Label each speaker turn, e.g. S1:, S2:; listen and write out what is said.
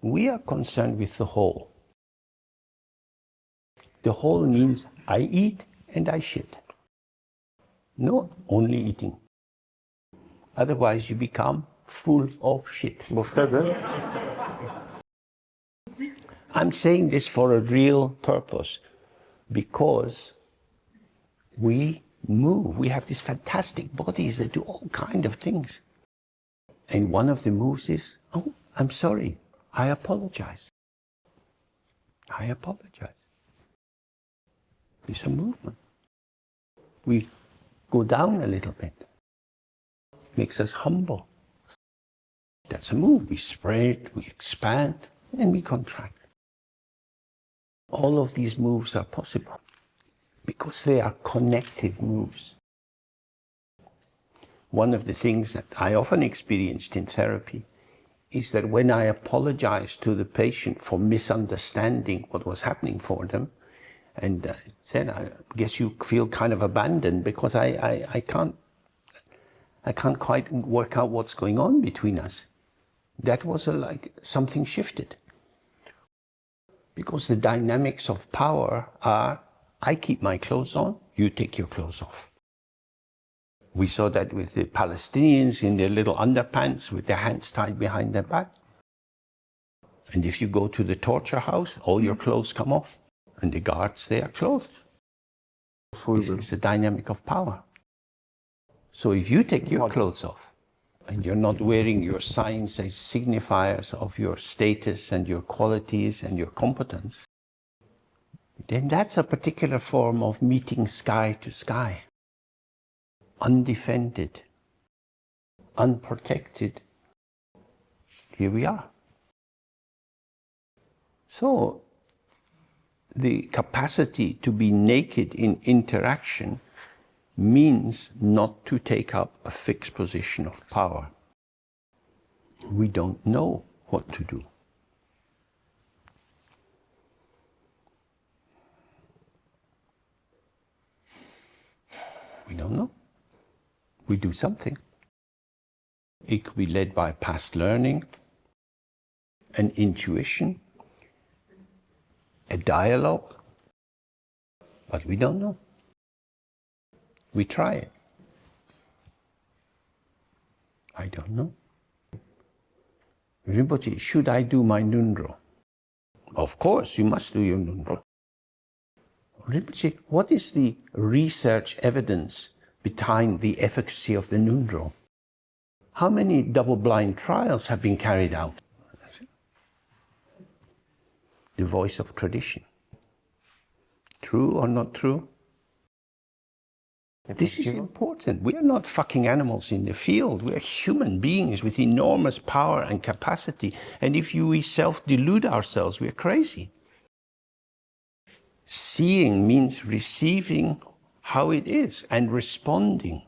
S1: We are concerned with the whole. The whole means I eat and I shit. No only eating. Otherwise you become full of shit. I'm saying this for a real purpose, because we move. We have these fantastic bodies that do all kinds of things. And one of the moves is, oh, I'm sorry, I apologize. I apologize. It's a movement. We go down a little bit. Makes us humble. That's a move. We spread, we expand, and we contract. All of these moves are possible because they are connective moves. One of the things that I often experienced in therapy is that when I apologized to the patient for misunderstanding what was happening for them, and said, I guess you feel kind of abandoned because I can't quite work out what's going on between us. That was like something shifted. Because the dynamics of power are, I keep my clothes on, you take your clothes off. We saw that with the Palestinians in their little underpants with their hands tied behind their back. And if you go to the torture house, all your clothes come off. And the guards, they are clothed. This is the dynamic of power. So if you take your clothes off, and you're not wearing your signs as signifiers of your status and your qualities and your competence, then that's a particular form of meeting sky to sky. Undefended, unprotected. Here we are. So, the capacity to be naked in interaction means not to take up a fixed position of power. We don't know what to do. We don't know. We do something. It could be led by past learning, an intuition, a dialogue, but we don't know. We try it. I don't know. Rinpoche, should I do my Nundro? Of course, you must do your Nundro. Rinpoche, what is the research evidence behind the efficacy of the Nundro? How many double-blind trials have been carried out? The voice of tradition. True or not true? This is important. We are not fucking animals in the field. We are human beings with enormous power and capacity. And if we self-delude ourselves, we are crazy. Seeing means receiving how it is and responding.